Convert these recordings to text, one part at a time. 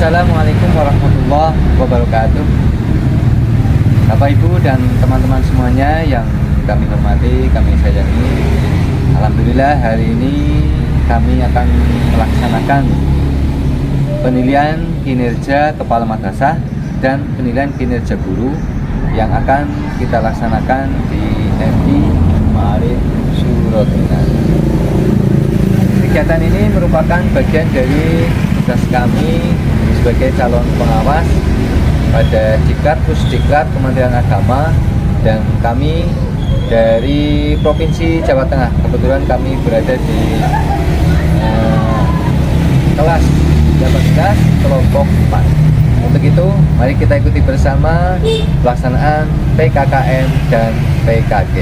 Assalamualaikum warahmatullahi wabarakatuh. Bapak Ibu dan teman-teman semuanya yang kami hormati, kami sayangi. Alhamdulillah hari ini kami akan melaksanakan penilaian kinerja kepala madrasah dan penilaian kinerja guru yang akan kita laksanakan di MI Ma'arif Surotina. Kegiatan ini merupakan bagian dari tugas kami sebagai calon pengawas pada Diklat Pusdiklat Kementerian Agama, dan kami dari Provinsi Jawa Tengah. Kebetulan kami berada di kelas 18 kelompok 4. Untuk itu mari kita ikuti bersama pelaksanaan PKKM dan PKG.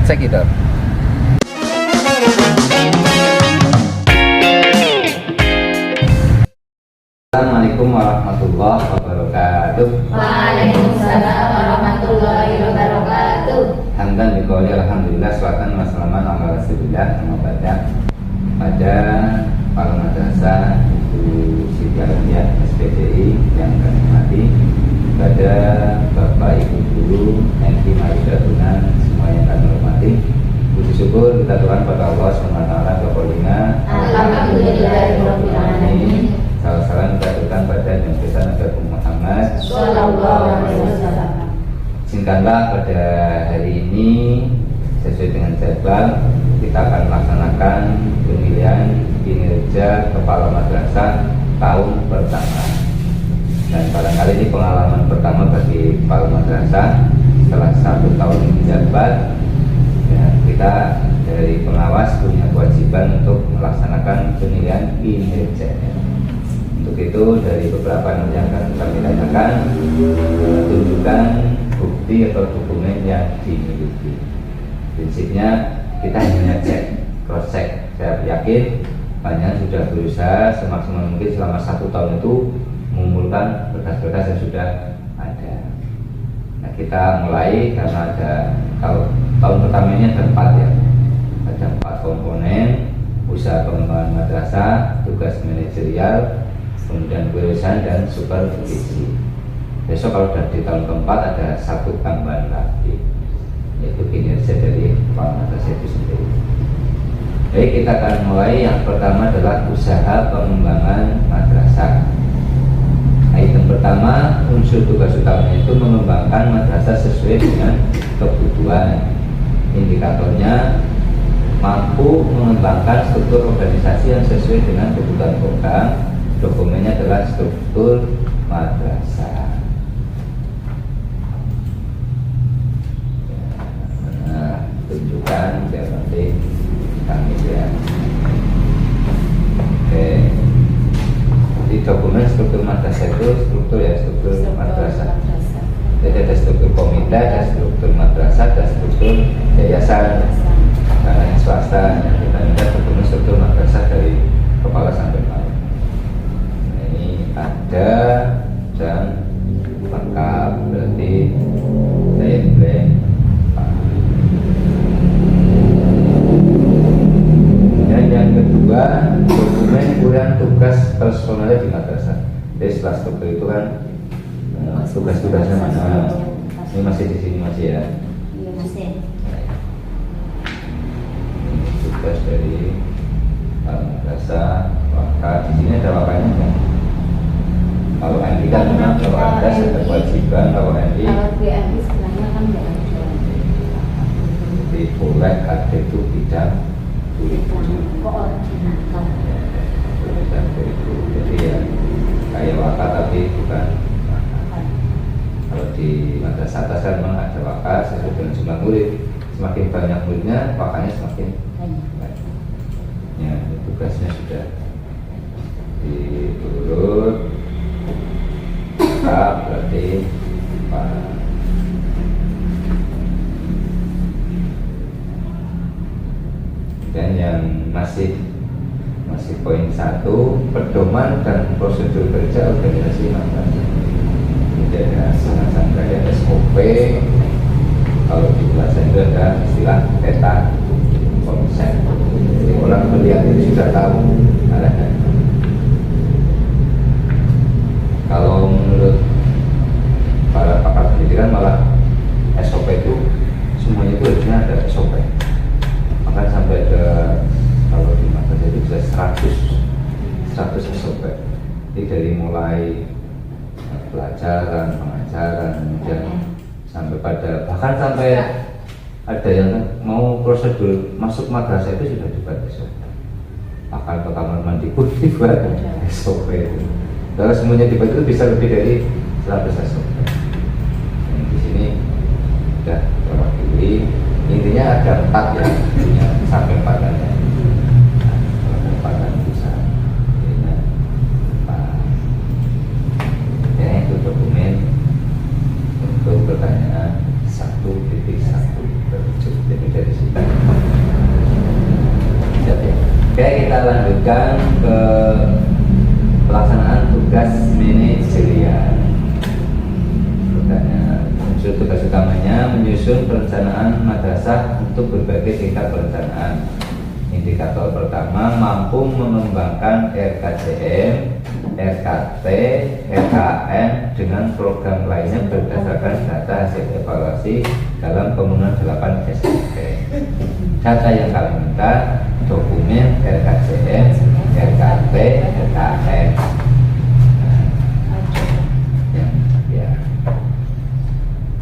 Cekidot. Assalamualaikum warahmatullahi wabarakatuh. Waalaikumsalam warahmatullahi wabarakatuh. Hamdan biqauli alhamdulillah salatan wassalaman ala rasulillah amma ba'da. Pada kepala madrasah Ibu Siti Aliyah SPDI yang kami hormati, pada Bapak Ibu guru MI Ma'arif Surotina semua yang kami hormati, puji syukur kita Tuhan pada Allah SWT berqolina Alhamdulillahirabbil alamin. Salam kita pada yang kita Nabi Muhammad Sallallahu alaihi wasallam. Izinkanlah pada hari ini sesuai dengan jadwal kita akan melaksanakan pemilihan kinerja kepala madrasah tahun pertama. Dan barangkali ini pengalaman pertama bagi kepala madrasah setelah 1 tahun menjabat. Ya, kita dari pengawas punya kewajiban untuk melaksanakan penilaian kinerjanya. Untuk itu dari beberapa yang akan kami tanyakan, tunjukkan bukti atau dokumen yang dimiliki. Prinsipnya kita hanya cek, cross check. Saya yakin banyak sudah berusaha semaksimal mungkin selama 1 tahun itu mengumpulkan berkas-berkas yang sudah ada. Nah, kita mulai karena ada, kalau tahun pertama ini ada 4 ya, ada 4 komponen: usaha pengembangan madrasah, tugas manajerial, kemudian kewirausahaan dan supervisi. Besok kalau sudah di tahun keempat ada 1 tambahan lagi, yaitu kinerja dari kepala madrasah itu sendiri. Baik, kita akan mulai. Yang pertama adalah usaha pengembangan madrasah. Item pertama, unsur tugas utamanya itu mengembangkan madrasah sesuai dengan kebutuhan. Indikatornya mampu mengembangkan struktur organisasi yang sesuai dengan kebutuhan program. Dokumennya adalah struktur madrasah. Nah, tunjukkan biar nanti kami lihat. Oke. Di dokumen struktur madrasah itu struktur madrasah. Jadi ada struktur komite, ada struktur madrasah, ada struktur yayasan. Karena yang swasta, kita minta dokumen struktur madrasah dari kepala sampai bawah. Ada dan lengkap, berarti saya blank. Dan yang kedua, dokumen urian tugas personalnya di madrasah. Jadi setelah struktur itu kan tugas-tugasnya mana? Ini masih di sini masih ya? Iya, masih. Ini tugas dari madrasah, wakaf. Di sini ada wakafnya kan? Kalau MI kan memang kalau ada ada kewajiban, kalau MI sebenarnya kan nggak ada. Di Polek ada itu bidang Koordinator. bidang itu, jadi ya kayak wakaf tapi bukan wakaf. Kalau di madrasah atas kan memang ada wakaf sesuai dengan jumlah murid. Semakin banyak muridnya, wakafnya semakin banyak. Ya, tugasnya sudah diurut. Berarti dan yang masih poin 1, pedoman dan prosedur kerja organisasi madrasah. Jadi ada semacam kayak SOP. Kalau di bahasa itu ada istilah peta konsep. Jadi orang melihat itu sudah tahu arahnya. Kalau menurut para pakar pendidikan malah SOP itu semuanya itu harusnya ada SOP. Maka sampai ke kalau di madrasah itu bisa 100 SOP. Jadi dari mulai pelajaran, pengajaran, kemudian sampai pada bahkan sampai ada yang mau prosedur masuk madrasah itu sudah dibuat SOP. Bahkan ke kamar mandi pun dibuat SOP itu. Kalau semuanya dibuat itu bisa lebih dari 100 SOP. Dan di sini sudah terwakili. Intinya ada 4 ya, intinya sampai 4 ada. Nah, 4 kan bisa. Intinya 4. Ya, itu dokumen untuk pertanyaan 1.1 terwujud. Jadi dari sini. Oke, kita lanjutkan ke pelaksanaan tugas manajerial. Unsur tugas utamanya menyusun perencanaan madrasah untuk berbagai tingkat perencanaan. Indikator pertama, mampu mengembangkan RKJM, RKT, RKN dengan program lainnya berdasarkan data hasil evaluasi dalam pembangunan 8 SMP. Data yang kami minta dokumen RKJM, RKT, RKN.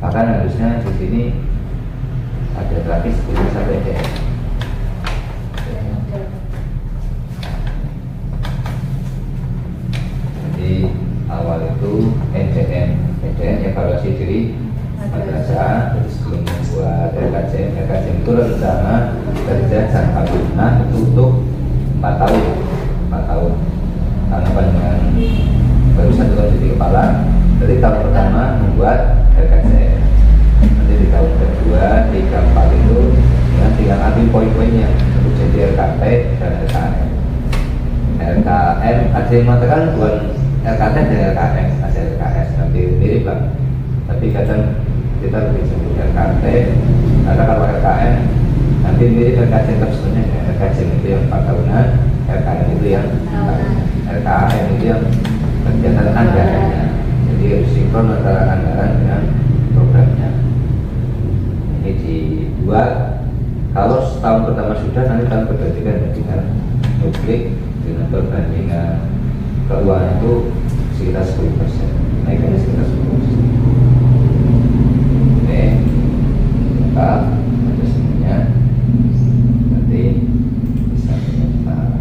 Bahkan harusnya di sini ada grafis 10 sampai DM. Jadi awal itu NDM evaluasi diri madrasah. Jadi sebelum membuat RKJM itu rencana kerja jangka menengah itu untuk 4 tahun. Karena panjangan baru 1 tahun jadi kepala. Jadi tahun pertama membuat RKJM. Nanti di tahun kedua, 3, 4 itu ya, tinggal ambil poin-poinnya untuk jadi RKT dan RKM. RKM ada yang mengatakan bukan RKT dan RKM, ada RKS, nanti mirip lah. Tapi kadang kita lebih sebut RKT karena kalau RKM nanti mirip RKJM, tapi sebenarnya RKJM itu yang 4 tahunan, RKM itu yang RKM itu yang kegiatan anggarannya. Jadi harus sinkron antara anggaran dengan programnya. Ini dibuat kalau setahun pertama sudah, nanti tahun kedua dengan publik dengan perbandingan keuangan itu sekitar 10%, naiknya sekitar 10%. Oke, lengkap ada semuanya. Nanti bisa menyimak.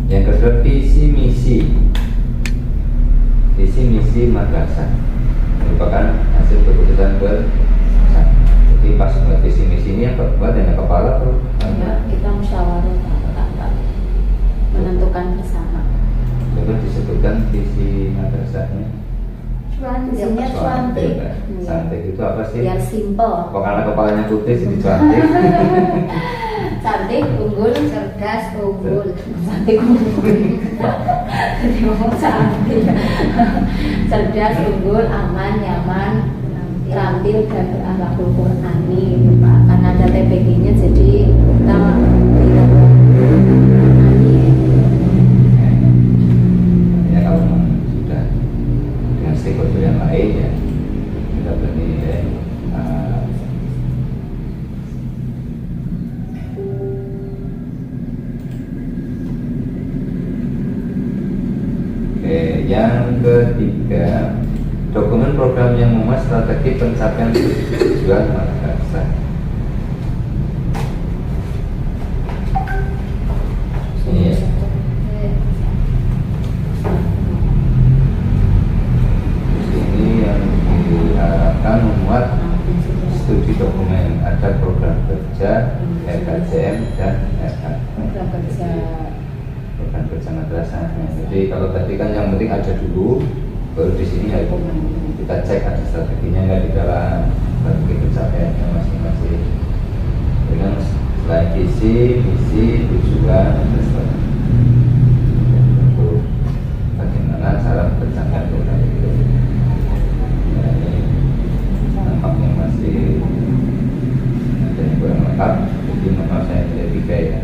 Yang kedua, visi misi madrasah merupakan hasil keputusan bersama. Jadi pas buat visi misi ini yang buat yang kepala tuh kita musyawarah Pak, menentukan bersama. coba disebutkan visi madrasahnya. Isinya cuantik. Cantik itu apa sih? Biar simple. Kok karena kepalanya putih jadi cantik? Cantik, unggul, cerdas, unggul. Cantik, unggul. Jadi ngomong cantik. Cerdas, unggul, aman, nyaman, terampil dan berakhlakul Qur'ani, Pak. Karena ada TPG-nya, jadi kita tidak Qur'ani. Ya kalau sudah dengan stakeholder yang lain ya kita bernilai yang ketiga, dokumen program yang memuat strategi pencapaian tujuan madrasah. Ini ya. Ini yang diharapkan memuat studi dokumen, ada program kerja, RKJM dan RKN. Program kerja madrasah. Jadi kalau tadi kan yang penting ada dulu, baru di sini ya kita cek ada strateginya nggak di dalam strategi pencapaiannya masing-masing. Dengan selain visi, misi, tujuan, dan strategi. Untuk bagaimana cara mengerjakan program itu. Ya, ini nampaknya masih ada yang kurang lengkap. Mungkin maaf saya tidak tiga ya.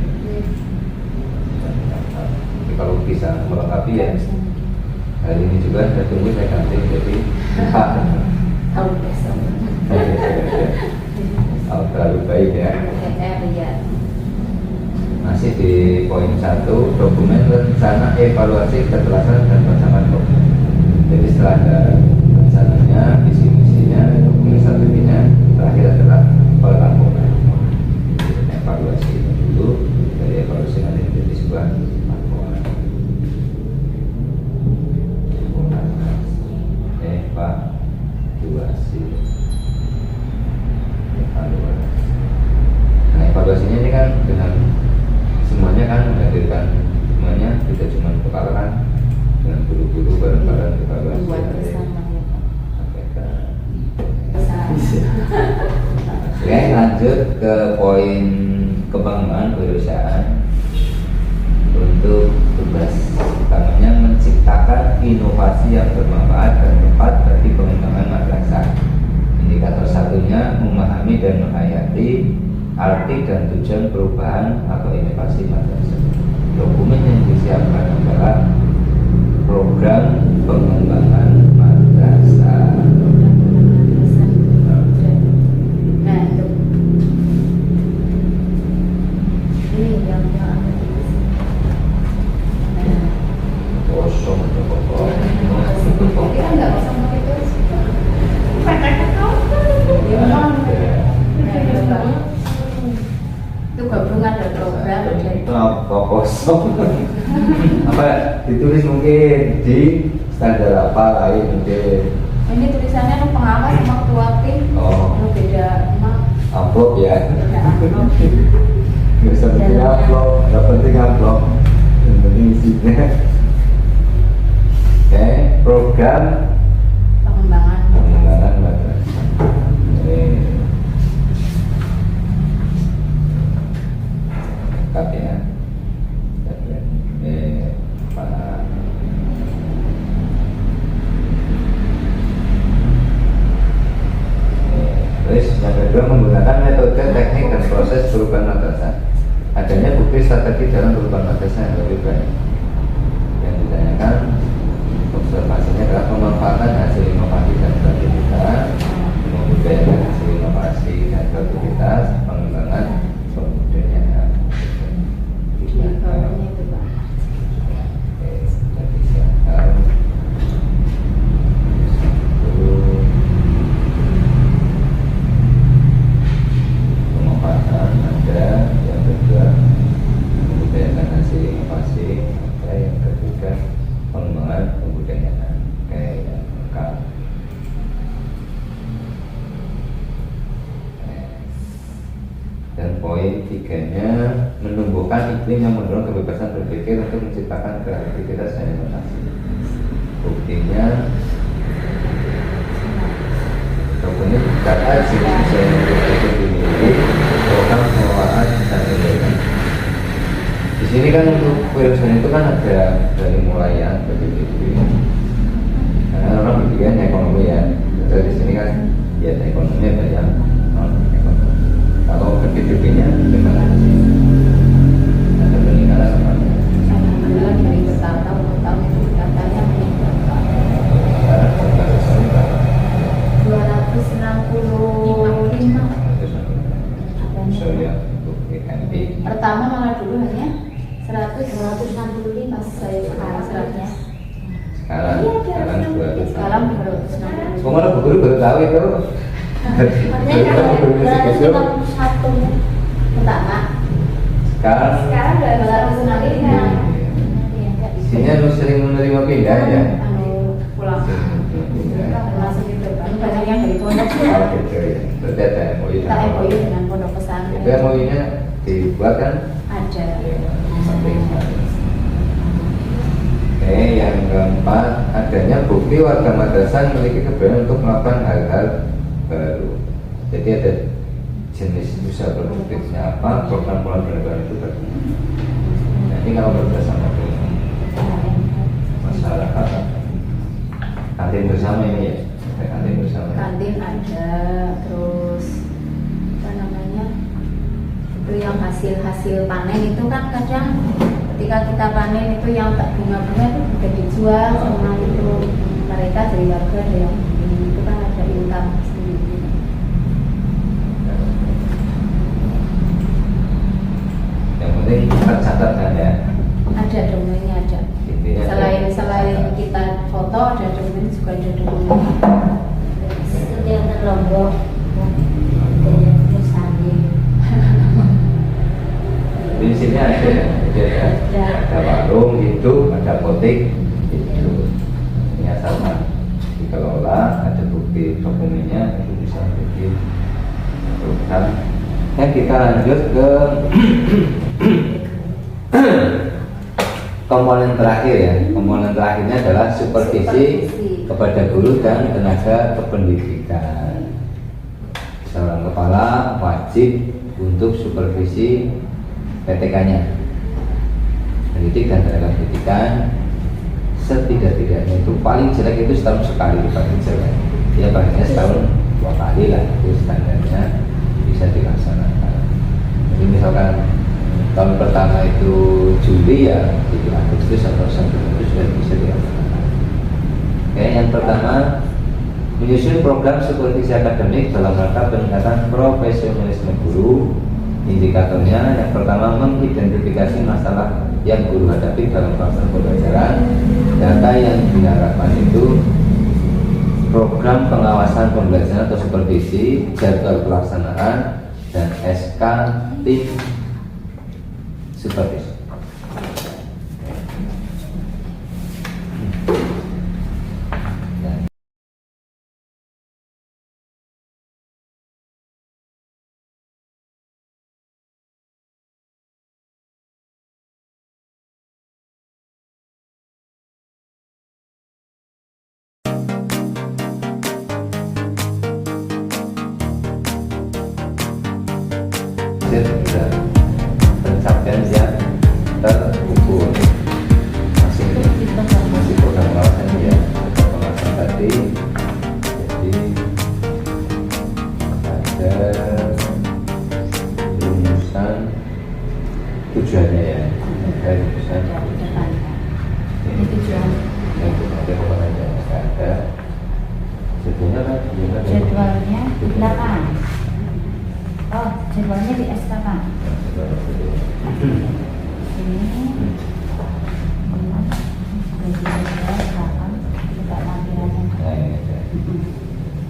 kalau bisa melengkapi ya hari ini juga saya tunggu saya ganti jadi tahun besok. terlalu baik ya. Ya. Masih di poin 1, dokumen rencana evaluasi keterlaksanaan dan pelaksanaan program. Jadi setelah ada rencananya, visi misinya, dokumen strateginya, terakhir adalah pelaporan. Evaluasi itu dulu, dari evaluasi nanti menjadi sebuah laporan. Evaluasi. Nah, evaluasinya ini kan dengan semuanya kan menghadirkan semuanya, tidak cuma kepala kan, dengan guru-guru bareng-bareng evaluasi. Buat bersama ya Pak. Oke, lanjut ke poin pengembangan kewirausahaan. Untuk tugas utamanya menciptakan inovasi yang bermanfaat dan tepat bagi pengembangan madrasah. Indikator satunya memahami dan menghayati arti dan tujuan perubahan atau inovasi madrasah. Dokumen yang disiapkan adalah program pengembangan madrasah. Nah, ini yang ada di sini. Kosong atau kosong? Kita nggak usah pakai terus. Itu gabungan dari program dari Itu apa kosong? Apa ditulis mungkin di standar apa lain mungkin? ini tulisannya kan pengawas sama ketua tim. Oh. Beda emang. Amplop ya? Beda amplop. Bisa penting amplop, nggak penting amplop. Yang penting isinya. Oke, program pengembangan madrasah. Lengkap ya. Pak. Terus yang kedua menggunakan metode, teknik dan proses perubahan madrasah. Adanya bukti strategi dalam perubahan madrasah yang lebih baik. Yang ditanyakan observasinya adalah pemanfaatan hasil inovasi dan kreativitas, membudayakan hasil inovasi dan kreativitas, pengembangan pembudayaan. Ya, bawahnya itu Pak. Oke, sudah disiapkan. Pemanfaatan ada, yang kedua membudayakan hasil inovasi, ada yang ketiga pengembangan pembudayaan. Oke, yang lengkap. Dan poin 3-nya menumbuhkan iklim yang mendorong kebebasan berpikir untuk menciptakan kreativitas dan inovasi. Buktinya dokumen data jenis yang dimiliki program pengelolaan dan pendidikan. Di sini kan untuk kewirausahaan itu kan ada dari mulai ya PPDB. Karena orang berpikirnya ekonomi ya. Jadi di sini kan ya ekonomi ada yang non ekonomi. Kalau PPDB-nya gimana? Ada peningkatan apa? Alhamdulillah dari bertahun-tahun itu katanya meningkat. Sekarang jumlah siswanya berapa? 265. Bisa lihat untuk PMP. Pertama malah dulu hanya 165 pas saya sekarang. Sekarang 200. Sekarang 260. Kemarin Bu Guru baru tahu itu. Artinya kalau 251 pertama. Sekarang 265. isinya lu sering menerima pindah ya. Pulang. Langsung gitu kan banyak yang dari pondok sih. Oh gitu ya. Berarti ada MOU. Kita MOU dengan pondok pesantren. Itu MOU-nya dibuat kan? Ada. Oke, yang keempat, adanya bukti warga madrasah memiliki keberanian untuk melakukan hal-hal baru. Jadi ada jenis usaha produktifnya apa, program benar-benar itu bagaimana. Nah, ini kalau bersama dengan masyarakat, kantin bersama ini ya, ada kantin bersama. Kantin ada, terus apa namanya? Itu yang hasil panen itu kan kadang ketika kita panen itu yang tak bunga-bunga itu juga dijual sama itu mereka dari warga ada yang beli, itu kan ada income sendiri. Yang penting tercatat kan ya. Ada dokumennya ada. Intinya Selain kita foto ada dokumen juga ada dokumen. Itu yang terlombok dari Nusani. di sini ada ya, ada warung itu, ada apotek itu. Ini asalkan dikelola, ada bukti dokumennya itu bisa bikin program. Kita lanjut ke komponen terakhir ya. Komponen terakhirnya adalah supervisi kepada guru dan tenaga kependidikan. Seorang kepala wajib untuk supervisi PTK-nya, pendidik dan tenaga pendidikan, setidak-tidaknya itu paling jelek itu setahun sekali, paling jelek ya, palingnya setahun 2 kali lah, itu standarnya bisa dilaksanakan. Jadi misalkan tahun pertama itu Juli ya, di Agustus atau September itu sudah bisa dilaksanakan. Oke, yang pertama, menyusun program supervisi akademik dalam rangka peningkatan profesionalisme guru. Indikatornya yang pertama, mengidentifikasi masalah yang guru hadapi dalam pelaksanaan pembelajaran. Data yang diharapkan itu program pengawasan pembelajaran atau supervisi, jadwal pelaksanaan, dan SK tim supervisi. Sudah pencapaian yang terukur, masih program pengawasan ya, program pengawasan tadi. Jadi ada rumusan tujuannya ya, ada rumusan Ini tujuan. yang ada komponennya ada jadinya kan Jadwalnya 8. Oh, jadwalnya di SK Pak. Ini juga lampirannya. nah ini ada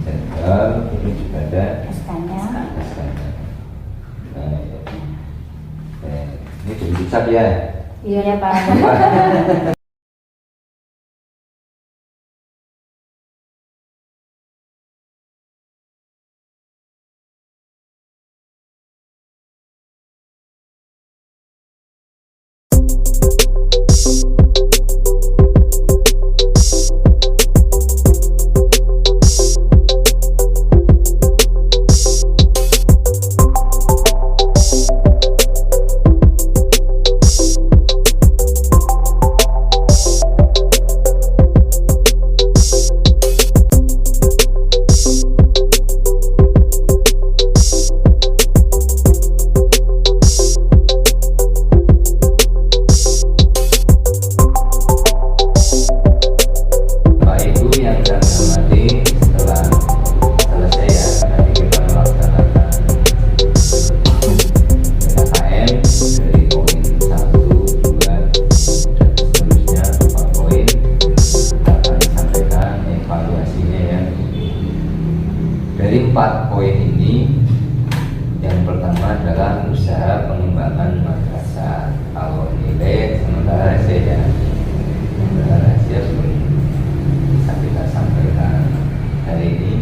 jadwal, ini juga ada SK-nya. SK-nya. Nah, ini jadi bisa ya. Iya ya Pak. Dari 4 poin ini, yang pertama adalah usaha pengembangan madrasah. Kalau nilai sementara rahasia ya, sementara rahasia belum bisa kita sampaikan hari ini,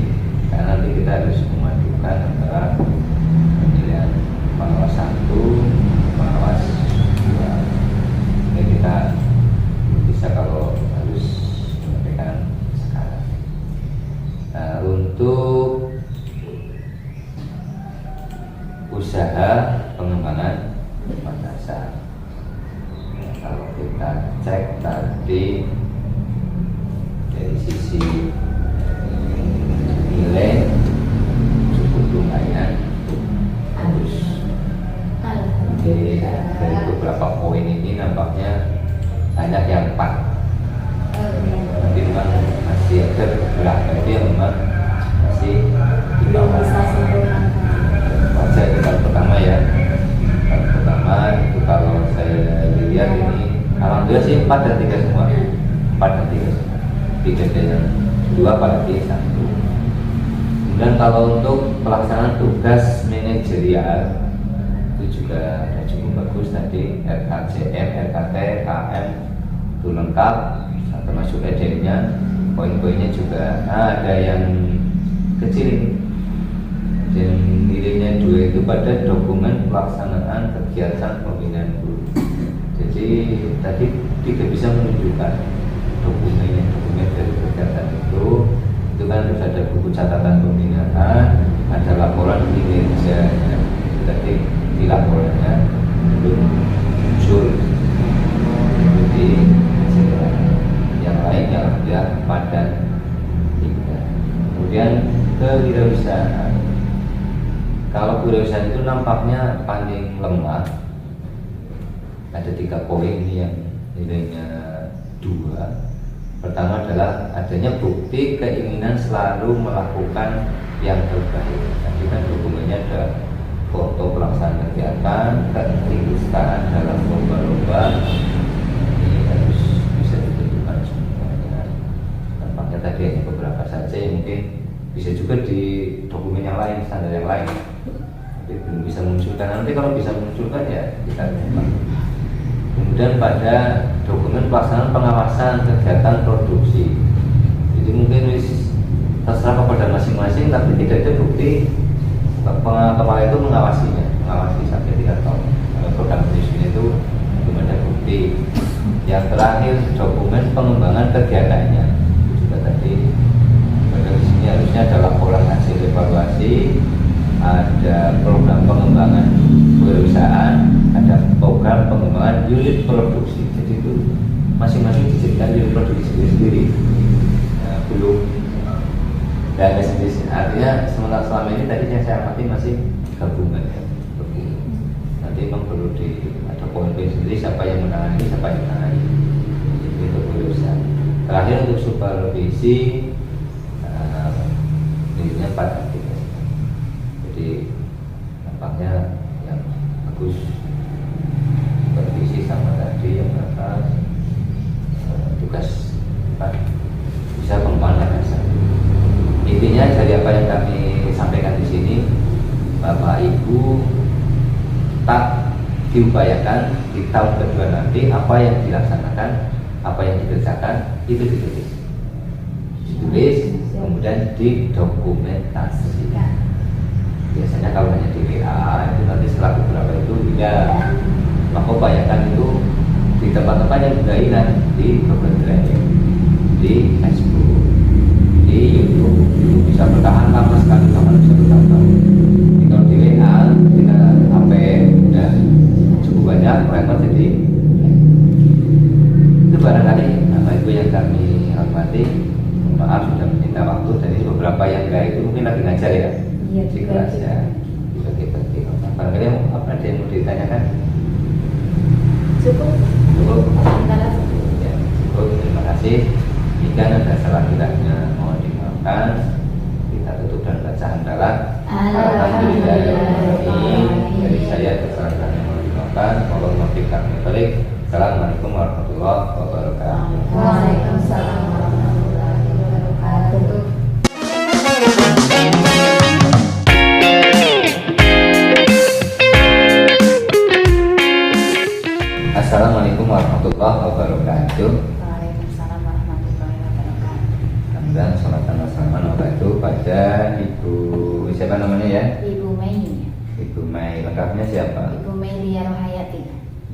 karena nanti kita harus memadukan antara pemilihan pengawas 1, pengawas 2. Ini kita bisa kalau harus menyampaikan sekarang. Nah, untuk usaha pengembangan madrasah, nah, kalau kita cek tadi dari sisi nilai cukup lumayan, harus Dari beberapa poin ini nampaknya banyak yang pas. Tapi memang masih ada beberapa itu yang memang masih di bawah. Wajar kita pertama ya. Yang pertama itu kalau saya lihat ini alhamdulillah sih 4 dan 3 semua. 4 dan 3 semua. Tidak ada yang 2 apalagi 1. Kemudian kalau untuk pelaksanaan tugas manajerial itu juga ada cukup bagus tadi, RKJM, RKT, KM itu lengkap, termasuk ED-nya, poin-poinnya juga ada yang kecil, dan nilainya 2 itu pada dokumen pelaksanaan kegiatan pembinaan guru. Jadi tadi tidak bisa menunjukkan dokumen dari kegiatan itu kan harus ada buku catatan pembinaan, ada laporan kinerja. Tadi di laporannya belum muncul. Jadi yang lain yang tidak padan tidak. Kemudian kewirausahaan. Kalau kewirausahaan itu nampaknya paling lemah. Ada 3 poin yang nilainya 2. Pertama adalah adanya bukti keinginan selalu melakukan yang terbaik. Tadi kan dokumennya ada foto pelaksanaan kegiatan, keikutsertaan dalam lomba-lomba. Ini harus bisa ditentukan semuanya. Nampaknya tadi hanya beberapa saja yang mungkin bisa juga di dokumen yang lain, standar yang lain. Tapi belum bisa munculkan. Nanti kalau bisa munculkan ya kita lihat. Kemudian pada dokumen pelaksanaan pengawasan kegiatan produksi, jadi mungkin terserah kepada masing-masing, tapi tidak ada bukti kepala itu mengawasi sampai 3 tahun. Program studi itu belum ada bukti. Yang terakhir dokumen pengembangan kegiatannya, itu juga tadi pada di sini harusnya ada laporan hasil evaluasi, ada program pengembangan kewirausahaan, ada program pengembangan unit produksi. Jadi itu masing-masing dijadikan unit produksi sendiri. Nah, belum dan sendiri. Artinya sementara selama ini tadi yang saya amati masih gabungan ya. Nanti memang perlu ada poin-poin sendiri siapa yang menangani, siapa yang menangani. Itu kewirausahaan. Terakhir untuk supervisi, nilainya 4 dan 3. Jadi nampaknya yang bagus supervisi sama tadi yang atas tugas 4 bisa pengembangan dasar. Intinya dari apa yang kami sampaikan di sini, Bapak Ibu tak diupayakan di tahun kedua nanti apa yang dilaksanakan, apa yang dikerjakan itu ditulis, kemudian didokumentasikan. Biasanya kalau hanya di WA itu nanti setelah beberapa itu tidak, maka upayakan itu di tempat-tempat yang bergaitan, di Google Drive, di Facebook, di YouTube. Itu bisa bertahan lama sekali, bahkan bisa bertahun-tahun. Kalau di WA kita sampai udah cukup banyak repot, jadi itu barangkali apa itu yang kami hormati. Maaf sudah meminta waktu, dan ini beberapa yang enggak itu mungkin lagi ngajar ya. Iya, di kelas ya. Bagi-bagi. Barangkali ada yang mau ditanyakan? Cukup. Ya, cukup. Terima kasih. Jika ada salah tidaknya mohon dimaafkan. Kita tutup dan baca hamdalah. Alhamdulillahirobbilalamin. Dari saya kesalahan yang mohon dimaafkan. Allahumma bika min dzalik. Assalamualaikum warahmatullahi wabarakatuh. Waalaikumsalam warahmatullahi wabarakatuh. Assalamualaikum warahmatullahi wabarakatuh. Waalaikumsalam warahmatullahi wabarakatuh. Dan salatan wassalamu itu pada Ibu siapa namanya ya? Ibu Mei. Ibu Mei, lengkapnya siapa? Ibu Mei Lia Rohayati.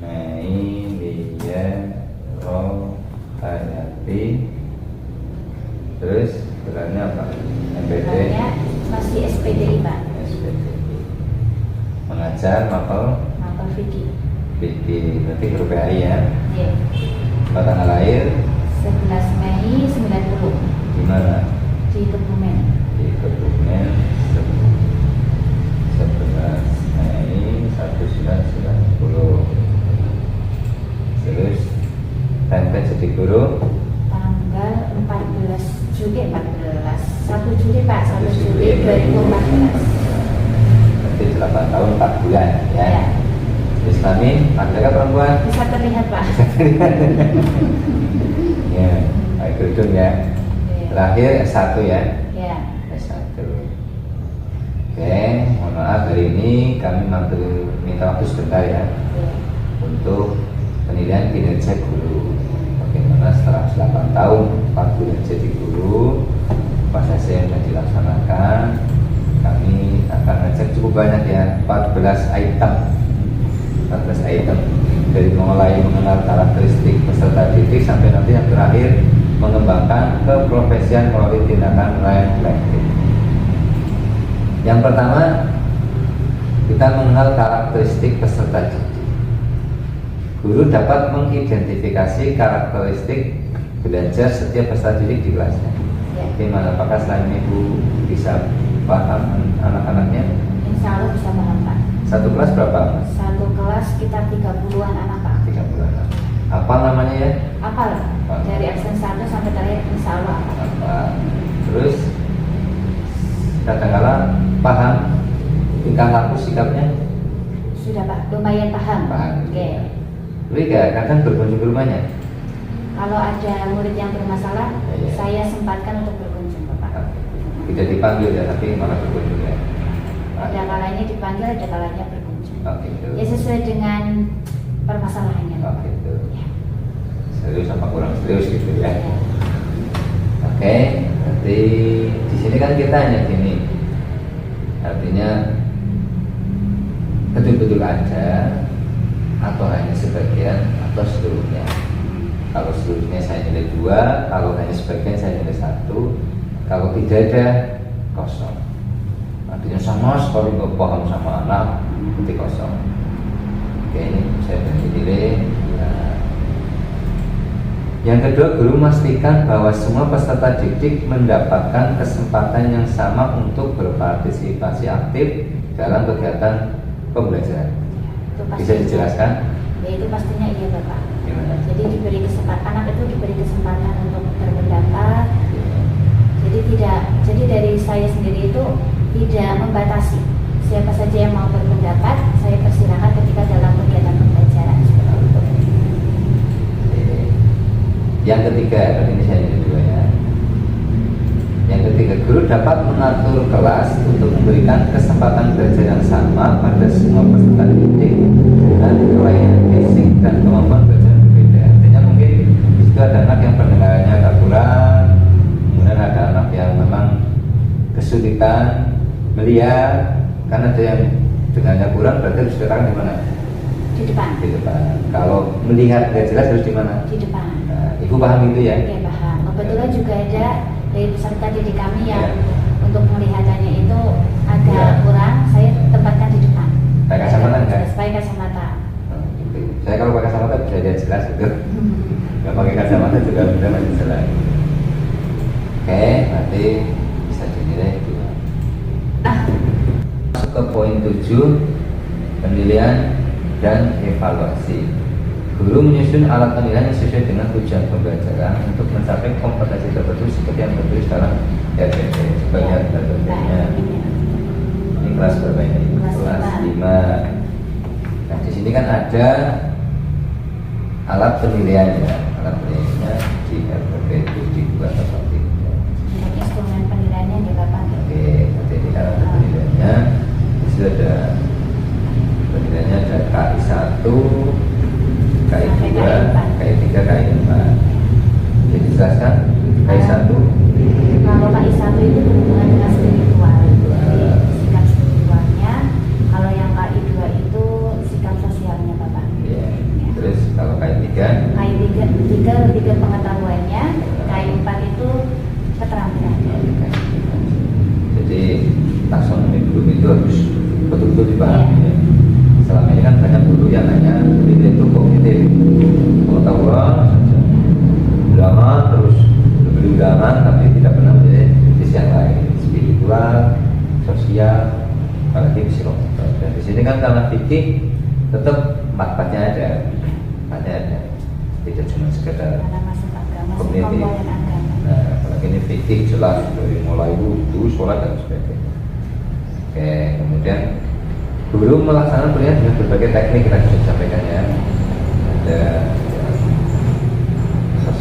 Mei Lia Rohayati. Terus gelarnya apa? MPD. Gelarnya masih SPDI Pak. SPDI. Mengajar mapel Fikih. Fikih, berarti huruf PAI ya. Iya. Tanggal lahir 11 Mei 90. di mana? Di Kebumen. Di Kebumen 11 Mei 1990. jadi guru? Tanggal 14 Juli 1 Juli Pak, 1 1 Juli Juli 2014. Berarti 8 tahun 4 bulan ya. Ya. Islami, adakah perempuan? Bisa terlihat Pak. Ya, baik kerudung ya. Terakhir S1 ya. Ya. S1. Oke, mohon maaf hari ini kami minta waktu sebentar ya untuk penilaian kinerja guru. Bagaimana setelah 8 tahun 4 bulan jadi guru, apa saja yang sudah dilaksanakan. Kami akan ngecek cukup banyak ya, 14 item dari mulai mengenal karakteristik peserta didik sampai nanti yang terakhir mengembangkan keprofesian melalui tindakan reflektif. Yang pertama, kita mengenal karakteristik peserta didik. Guru dapat mengidentifikasi karakteristik belajar setiap peserta didik di kelasnya. Bagaimana? Apakah selain Ibu bisa paham anak-anaknya? Insya Allah bisa paham Pak. Satu kelas berapa? Satu kelas sekitar 30-an anak Pak. 30-an. Apa namanya ya? Apal? Dari absen 1 sampai terakhir insya Allah apal. Apa? Terus kadang-kala paham tingkah laku sikapnya? Sudah Pak, lumayan paham. Paham. Oke. Tapi kadang berkunjung ke rumahnya? Kalau ada murid yang bermasalah, Ya. saya sempatkan untuk berkunjung Bapak. Tidak dipanggil ya, tapi malah berkunjung ya. Ada kalanya dipanggil, ada kalanya berkunjung. Oke, itu. Ya sesuai dengan permasalahannya. Oke, itu. Ya. Serius apa kurang serius gitu ya. Ya. Oke, berarti di sini kan kita hanya gini. Artinya betul-betul ada atau hanya sebagian atau seluruhnya. Kalau seluruhnya saya nilai 2, kalau hanya sebagian saya nilai 1, kalau tidak ada kosong. Artinya sama sekali nggak paham sama anak, berarti kosong. Oke, ini saya beri nilai. Nah. Yang kedua, guru memastikan bahwa semua peserta didik mendapatkan kesempatan yang sama untuk berpartisipasi aktif dalam kegiatan pembelajaran. Itu pasti. Bisa dijelaskan? Ya itu pastinya iya Bapak. Gimana? Jadi diberi kesempatan, anak itu diberi kesempatan untuk berpendapat. Jadi dari saya sendiri itu tidak membatasi siapa saja yang mau berpendapat, saya persilakan ketika dalam kegiatan pembelajaran seperti itu. Yang ketiga, tadi ini saya nilai 2 ya. Yang ketiga, guru dapat mengatur kelas untuk memberikan kesempatan belajar yang sama pada semua peserta didik dengan kelainan fisik dan kemampuan belajar yang berbeda. Artinya mungkin di situ ada anak yang pendengarannya agak kurang, kemudian ada anak yang memang kesulitan melihat, karena ada yang dengarnya kurang, berarti harus diletakkan di mana? Di depan. Di depan. Kalau melihat nggak jelas harus di mana? Di depan. Nah, Ibu paham itu ya? Oke, paham. Kebetulan juga ada dari peserta didik kami yang Ya. untuk melihatannya itu agak Ya. kurang, saya tempatkan di depan. Pakai kacamata nggak? Pakai kacamata. Nah, gitu. Saya kalau pakai kacamata bisa lihat jelas gitu. Nggak pakai kacamata juga bisa masih jelas. Oke, berarti bisa dinilai 2. Masuk ke poin 7, penilaian dan evaluasi. Guru menyusun alat penilaian yang sesuai dengan tujuan pembelajaran untuk mencapai kompetensi tertentu seperti yang tertulis dalam RPP. Sebagian RPP-nya. Ini kelas berapa ini? Kelas 5. Nah, di sini kan ada alat penilaiannya. Alat penilaiannya di RPP itu dibuat seperti ini. Untuk instrumen penilaiannya di Bapak. Oke, nanti di dalam penilaiannya di situ ada penilaiannya ada KI 1, KI 2, KI 3, KI 4. Jadi jelaskan KI 1. Kalau KI 1 itu berhubungan dengan spiritual, jadi sikap spiritualnya. Kalau yang KI 2 itu sikap sosialnya Bapak. Ya. Terus kalau KI 3, KI 3 lebih ke pengetahuannya, KI 4 itu keterampilannya. jadi taksonomi guru itu harus betul-betul dipahami. Ya. Selama ini kan banyak guru yang hanya nilai itu kognitif, pengetahuan saja, undangan terus diberi undangan tapi tidak pernah menjadi sisi yang lain, spiritual, sosial, apalagi psikologis. Dan di sini kan karena fikih tetap maknanya ada, tidak cuma sekedar karena masuk agama, masuk Community. komponen agama. nah apalagi ini fikih jelas dari mulai wudhu, sholat dan sebagainya. Oke, kemudian guru melaksanakan kuliah dengan berbagai teknik kita sudah sampaikan ya. Ada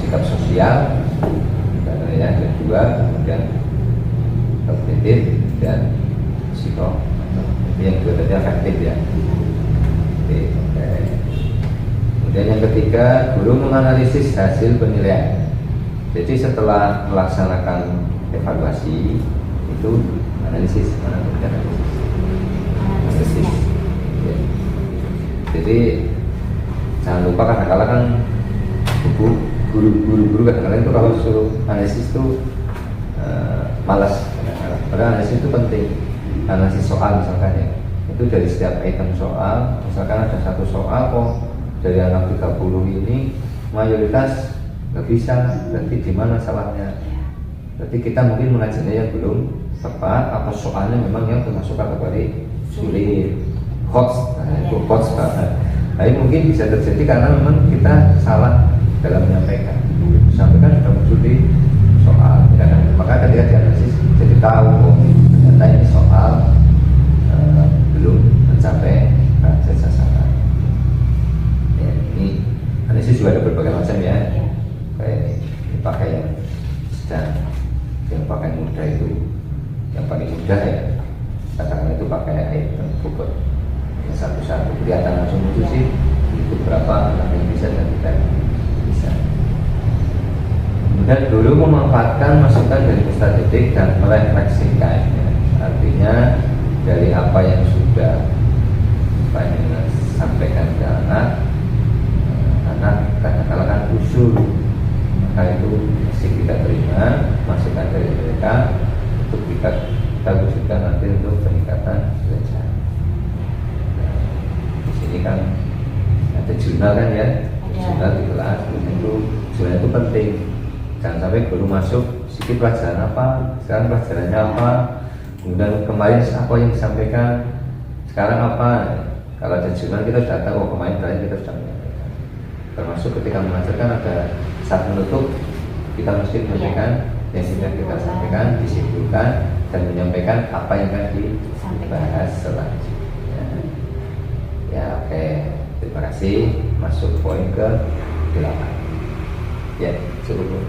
sikap sosial, ya, ada dua, kemudian kognitif dan psiko. Ini yang dua tadi afektif ya. Oke. Kemudian yang ketiga, guru menganalisis hasil penilaian. Jadi setelah melaksanakan evaluasi itu analisis, analisis. Ya. Jadi jangan lupa kadang-kadang kan guru kadang-kadang itu kalau suruh analisis itu malas kadang-kadang. Padahal analisis itu penting. Analisis soal misalkan ya, itu dari setiap item soal, misalkan ada satu soal kok dari anak 30 ini mayoritas nggak bisa, berarti di mana salahnya? Berarti kita mungkin mengajarnya yang belum tepat, apa soalnya memang yang termasuk kategori sulit, hoax, nah itu hoax banget. Tapi mungkin bisa terjadi karena memang kita salah dalam menyampaikan. Sampaikan sudah muncul di soal, ya kan? Maka ketika dianalisis jadi tahu, oh ternyata ini soal belum mencapai target sasaran. Ya, ini analisis juga ada berbagai macam ya. Kayak ini pakai yang sedang, yang pakai mudah itu, yang paling mudah ya. Katakan itu pakai item bobot yang satu-satu kelihatan langsung itu sih itu berapa anak yang bisa dan tidak bisa. Kemudian guru memanfaatkan masukan dari peserta didik dan merefleksikan ya. Artinya dari apa yang sudah Pak sampaikan ke anak kadang-kadang kan usul, maka itu mesti kita terima masukan dari mereka untuk kita wujudkan nanti untuk peningkatan belajar. Nah, di sini kan ada jurnal kan ya, jurnal di kelas itu jurnal itu penting. Jangan sampai guru masuk sedikit pelajaran apa, sekarang pelajarannya apa, kemudian kemarin apa yang disampaikan, sekarang apa. Kalau ada jurnal kita sudah tahu, kemarin kita sudah menyampaikan. Termasuk ketika mengajarkan ada saat menutup kita mesti menyampaikan yang sudah kita sampaikan, disimpulkan dan menyampaikan apa yang akan dibahas selanjutnya. Ya oke, terima kasih. Masuk poin ke 8. Ya cukup.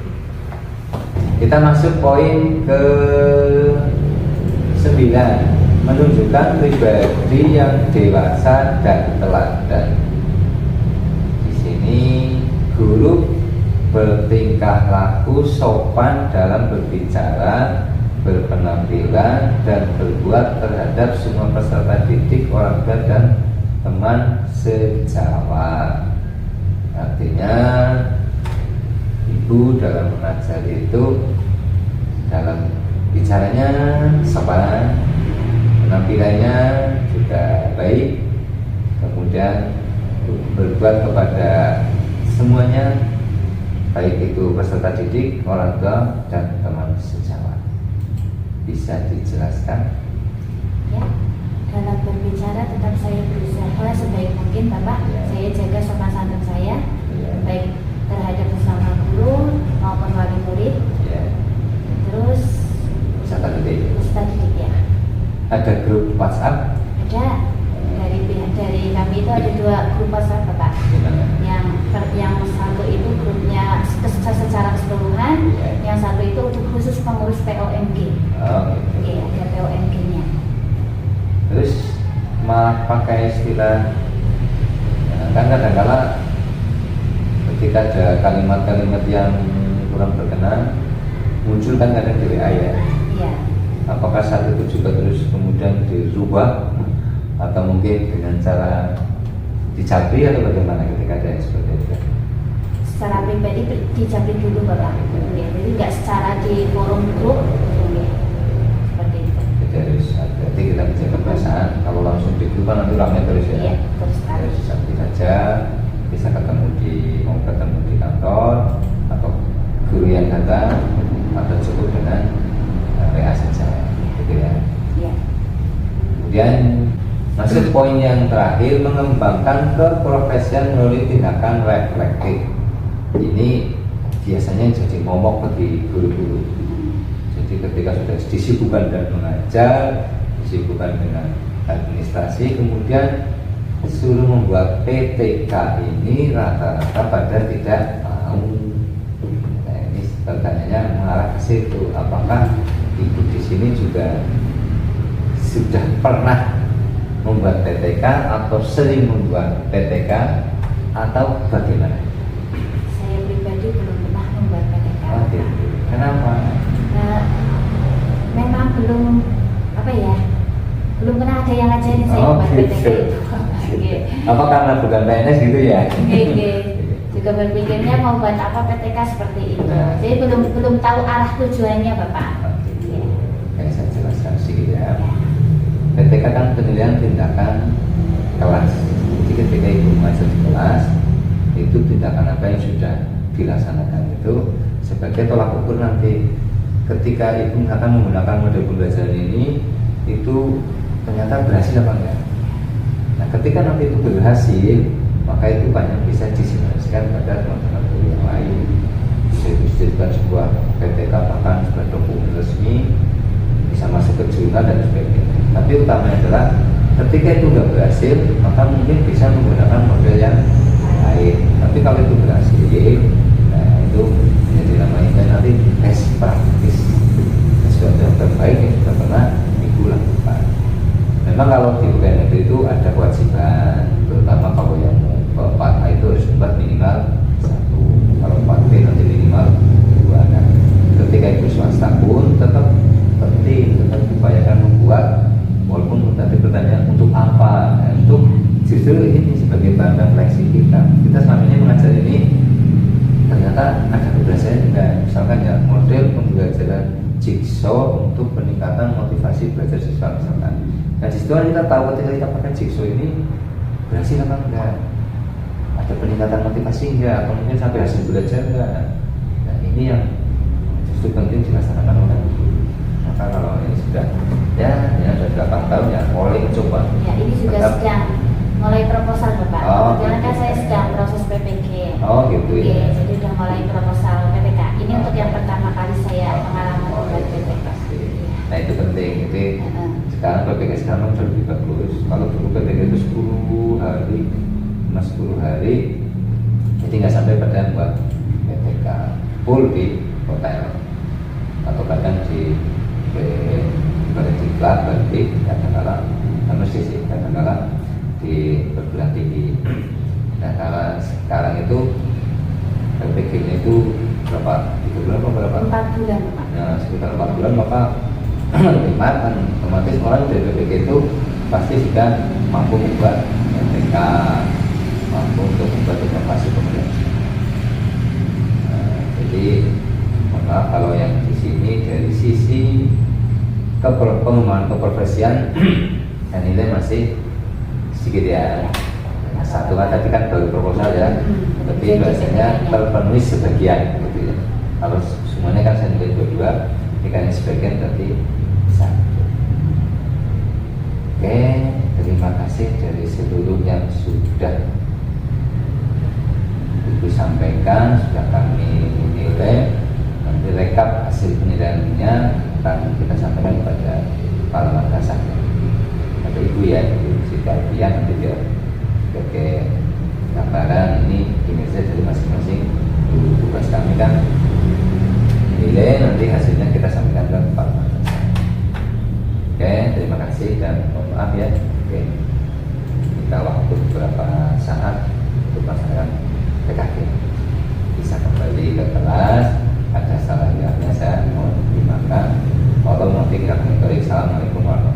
Kita masuk poin ke 9. Menunjukkan pribadi yang dewasa dan teladan. Di sini guru bertingkah laku sopan dalam berbicara, berpenampilan dan berbuat terhadap semua peserta didik, orang tua dan teman sejawat. Artinya ibu dalam mengajar itu dalam bicaranya sopan, penampilannya juga baik, kemudian berbuat kepada semuanya, baik itu peserta didik, orang tua dan teman sejawat. Bisa dijelaskan? Ya, dalam berbicara tetap saya berusaha sebaik mungkin Bapak. Saya jaga sopan santun saya, baik terhadap sesama guru maupun wali murid. Terus Peserta didik ya. Ada grup WhatsApp? Ada. Dari kami itu ada 2 grup WhatsApp Bapak. Yang satu itu grupnya secara keseluruhan, yang satu itu untuk khusus pengurus POMG. Oke, ada POMG-nya. Terus malah pakai istilah kan kadang-kadang ketika ada kalimat-kalimat yang kurang berkenan muncul kan kadang di WA ya. Iya. Apakah saat itu juga terus kemudian dirubah atau mungkin dengan cara dicabri atau bagaimana ketika ada yang seperti itu? Secara pribadi dicabri dulu Bapak. Jadi nggak secara di forum grup. Seperti itu. Jadi harus hati-hati kita menjaga perasaan. Kalau langsung di grup kan nanti ramai terus ya. Iya, terus Harus dicabri saja. Bisa mau ketemu di kantor atau guru yang datang atau cukup dengan WA saja, gitu ya. Iya. Kemudian masuk poin yang terakhir, mengembangkan keprofesian melalui tindakan reflektif. ini biasanya jadi momok bagi guru-guru. Jadi ketika sudah disibukkan dengan mengajar, disibukkan dengan administrasi, kemudian suruh membuat PTK ini rata-rata pada tidak mau. Nah, ini pertanyaannya mengarah ke situ. Apakah ibu di sini juga sudah pernah membuat PTK atau sering membuat PTK atau bagaimana? Saya pribadi belum pernah membuat PTK. Oh, gitu. Kenapa? Memang belum belum pernah ada yang ngajarin saya membuat PTK itu. Oke. Apa karena bukan PNS gitu ya? Oke. Juga berpikirnya mau buat apa PTK seperti itu. Nah. Jadi belum tahu arah tujuannya Bapak. Oke. Kayak saya jelaskan sedikit ya. PTK kan penilaian tindakan kelas. Jadi ketika ibu mengajar di kelas, itu tindakan apa yang sudah dilaksanakan itu sebagai tolak ukur nanti ketika ibu akan menggunakan model pembelajaran ini itu ternyata berhasil apa enggak. Nah, ketika nanti itu berhasil, maka itu banyak bisa disimulasikan pada teman-teman guru yang lain. Bisa dijadikan sebuah PTK bahkan sebuah dokumen resmi, bisa masuk ke jurnal dan sebagainya. Tapi utamanya adalah ketika itu nggak berhasil, maka mungkin bisa menggunakan model yang lain. Tapi kalau itu berhasil, nah itu menjadi namanya nanti tes praktis, sesuatu yang terbaik yang sudah pernah ibu lakukan. Memang kalau di UKM itu ada kewajiban, terutama kalau yang 4A itu harus membuat minimal 1, kalau 4B nanti minimal 2. Nah, ketika ibu swasta pun tetap penting, tetap diupayakan membuat, walaupun tadi pertanyaan untuk apa, nah, untuk justru ini sebagai bahan refleksi kita selama ini mengajar ini ternyata ada keberhasilan enggak. Misalkan ya model pembelajaran jigsaw untuk peningkatan motivasi belajar siswa misalkan. Nah disitu kita tahu ketika kita pakai jigsaw ini berhasil apa enggak, ada peningkatan motivasi enggak, atau mungkin sampai hasil belajar enggak. Nah ini yang justru penting dilaksanakan oleh guru. Maka kalau ini sudah sudah 8 tahun ya mulai coba. Ya ini juga sedang mulai proposal Bapak. Oh, Kebetulan kan gitu. saya sedang proses PPG. Oh gitu Oke, ya. jadi udah mulai proposal PPK. Ini untuk yang pertama kali saya pengalaman membuat PPK. Nah itu penting. Jadi sekarang PPK sekarang sudah lebih bagus. Kalau dulu PPK itu 10 hari, 10 hari, jadi nggak sampai pada buat PPK full di hotel atau kadang di diklat berarti kadang-kadang di perguruan tinggi. Nah kalau sekarang itu PPG-nya itu berapa? 3 bulan atau berapa? 4 bulan Pak. Nah sekitar 4 bulan maka kan otomatis orang dari PPG itu pasti sudah mampu membuat PPK, mampu untuk membuat inovasi pembelajaran. Jadi maka kalau yang di sini dari sisi pengembangan keprofesian dan nilai masih sedikit ya. Satu kan tadi kan baru proposal ya, tapi biasanya terpenuhi sebagian gitu ya. Kalau semuanya kan saya nilai 22, jika sebagian berarti 1. Oke, terima kasih dari seluruh yang sudah Ibu sampaikan, sudah kami nilai. Nanti rekap hasil penilaiannya akan kita sampaikan kepada para madrasah atau ibu ya, Siti Alfiah nanti dia sebagai gambaran ini kinerja dari masing-masing tugas kami kan nilai, nanti hasilnya kita sampaikan ke para madrasah. Oke, terima kasih dan mohon maaf ya. Oke, kita waktu beberapa saat untuk melaksanakan PKG. Bisa kembali ke kelas. Ada salahnya saya mohon dimaafkan. Walau nanti kita mentorik. Assalamualaikum warahmatullahi wabarakatuh.